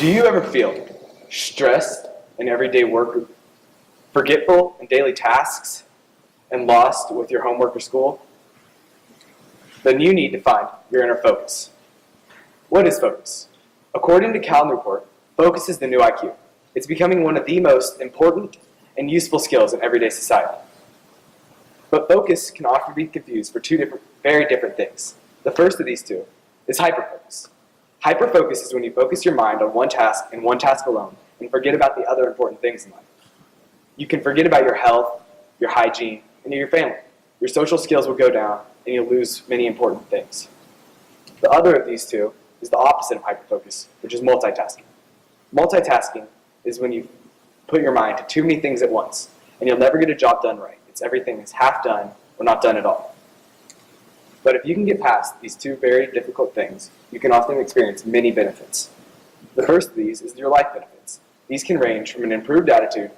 Do you ever feel stressed in everyday work, forgetful in daily tasks, and lost with your homework or school? Then you need to find your inner focus. What is focus? According to Cal Newport, focus is the new IQ. It's becoming one of the most important and useful skills in everyday society. But focus can often be confused for two very different things. The first of these two is hyperfocus. Hyperfocus is when you focus your mind on one task and one task alone and forget about the other important things in life. You can forget about your health, your hygiene, and your family. Your social skills will go down and you'll lose many important things. The other of these two is the opposite of hyperfocus, which is multitasking. Multitasking is when you put your mind to too many things at once and you'll never get a job done right. It's everything is half done or not done at all. But if you can get past these two very difficult things, you can often experience many benefits. The first of these is your life benefits. These can range from an improved attitude,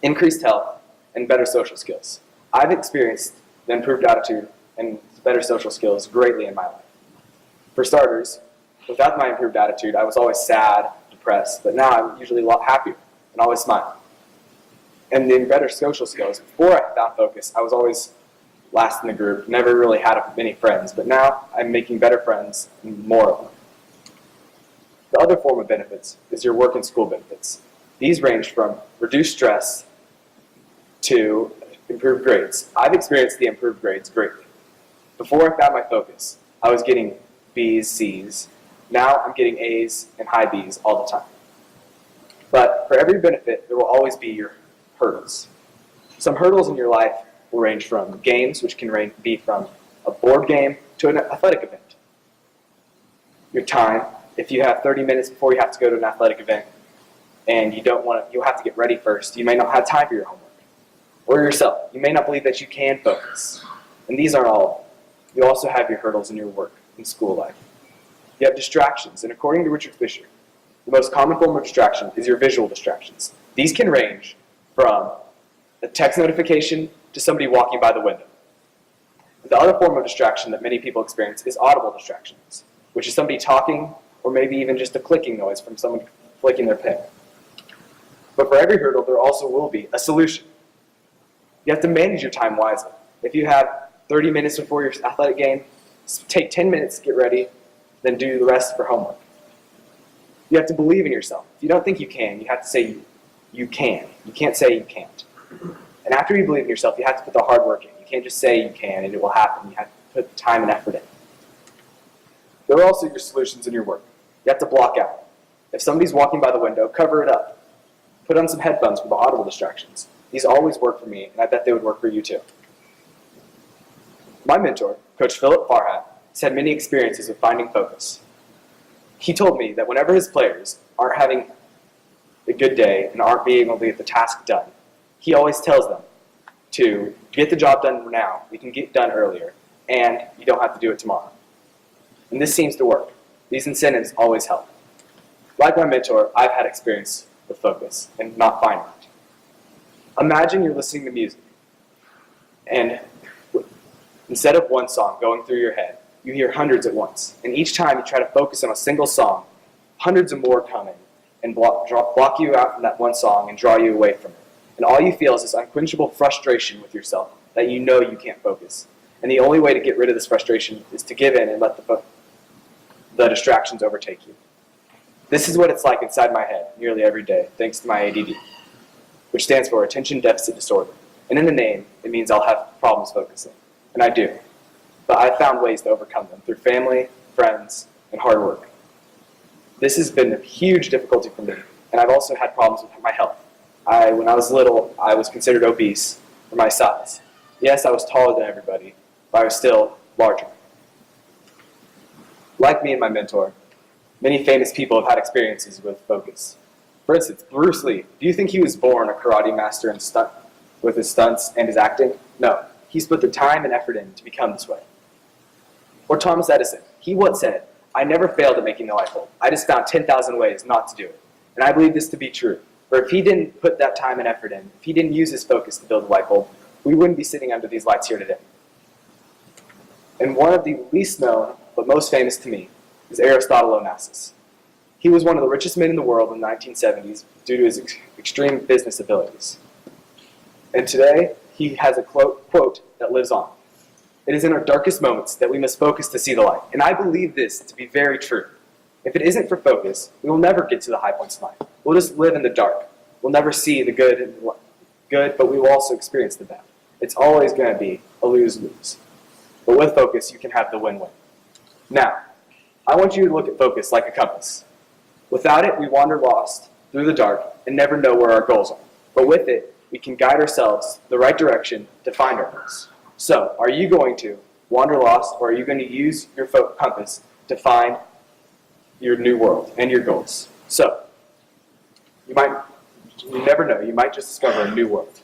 increased health, and better social skills. I've experienced the improved attitude and better social skills greatly in my life. For starters, without my improved attitude, I was always sad, depressed, but now I'm usually a lot happier and always smile. And the better social skills, before I found focus, I was always last in the group, never really had many friends, but now I'm making better friends and more of them. The other form of benefits is your work and school benefits. These range from reduced stress to improved grades. I've experienced the improved grades greatly. Before I found my focus, I was getting B's, C's. Now I'm getting A's and high B's all the time. But for every benefit, there will always be your hurdles. Some hurdles in your life will range from games, which can be from a board game to an athletic event. Your time, if you have 30 minutes before you have to go to an athletic event and you'll have to get ready first, you may not have time for your homework. Or yourself, you may not believe that you can focus. And these aren't all. You also have your hurdles in your work and school life. You have distractions, and according to Richard Fisher, the most common form of distraction is your visual distractions. These can range from a text notification to somebody walking by the window. The other form of distraction that many people experience is audible distractions, which is somebody talking or maybe even just a clicking noise from someone clicking their pen. But for every hurdle, there also will be a solution. You have to manage your time wisely. If you have 30 minutes before your athletic game, take 10 minutes to get ready, then do the rest for homework. You have to believe in yourself. If you don't think you can, you have to say you can. You can't say you can't. And after you believe in yourself, you have to put the hard work in. You can't just say you can and it will happen. You have to put time and effort in. There are also your solutions in your work. You have to block out. If somebody's walking by the window, cover it up. Put on some headphones for the audible distractions. These always work for me, and I bet they would work for you too. My mentor, Coach Philip Farhat, has had many experiences with finding focus. He told me that whenever his players aren't having a good day and aren't being able to get the task done, he always tells them to get the job done now, we can get done earlier, and you don't have to do it tomorrow. And this seems to work. These incentives always help. Like my mentor, I've had experience with focus and not finding it. Imagine you're listening to music, and instead of one song going through your head, you hear hundreds at once. And each time you try to focus on a single song, hundreds of more come in and block you out from that one song and draw you away from it. And all you feel is this unquenchable frustration with yourself that you know you can't focus. And the only way to get rid of this frustration is to give in and let the distractions overtake you. This is what it's like inside my head nearly every day, thanks to my ADD, which stands for Attention Deficit Disorder. And in the name, it means I'll have problems focusing. And I do. But I've found ways to overcome them through family, friends, and hard work. This has been a huge difficulty for me, and I've also had problems with my health. When I was little, I was considered obese for my size. Yes, I was taller than everybody, but I was still larger. Like me and my mentor, many famous people have had experiences with focus. For instance, Bruce Lee. Do you think he was born a karate master and with his stunts and his acting? No. He's put the time and effort in to become this way. Or Thomas Edison. He once said, "I never failed at making the light bulb. I just found 10,000 ways not to do it." And I believe this to be true. For if he didn't put that time and effort in, if he didn't use his focus to build the light bulb, we wouldn't be sitting under these lights here today. And one of the least known, but most famous to me, is Aristotle Onassis. He was one of the richest men in the world in the 1970s due to his extreme business abilities. And today, he has a quote that lives on. It is in our darkest moments that we must focus to see the light. And I believe this to be very true. If it isn't for focus, we will never get to the high points in life. We'll just live in the dark. We'll never see the good, but we will also experience the bad. It's always going to be a lose-lose. But with focus, you can have the win-win. Now, I want you to look at focus like a compass. Without it, we wander lost through the dark and never know where our goals are. But with it, we can guide ourselves the right direction to find our goals. So, are you going to wander lost, or are you going to use your compass to find your new world and your goals? So, you never know, you might just discover a new world.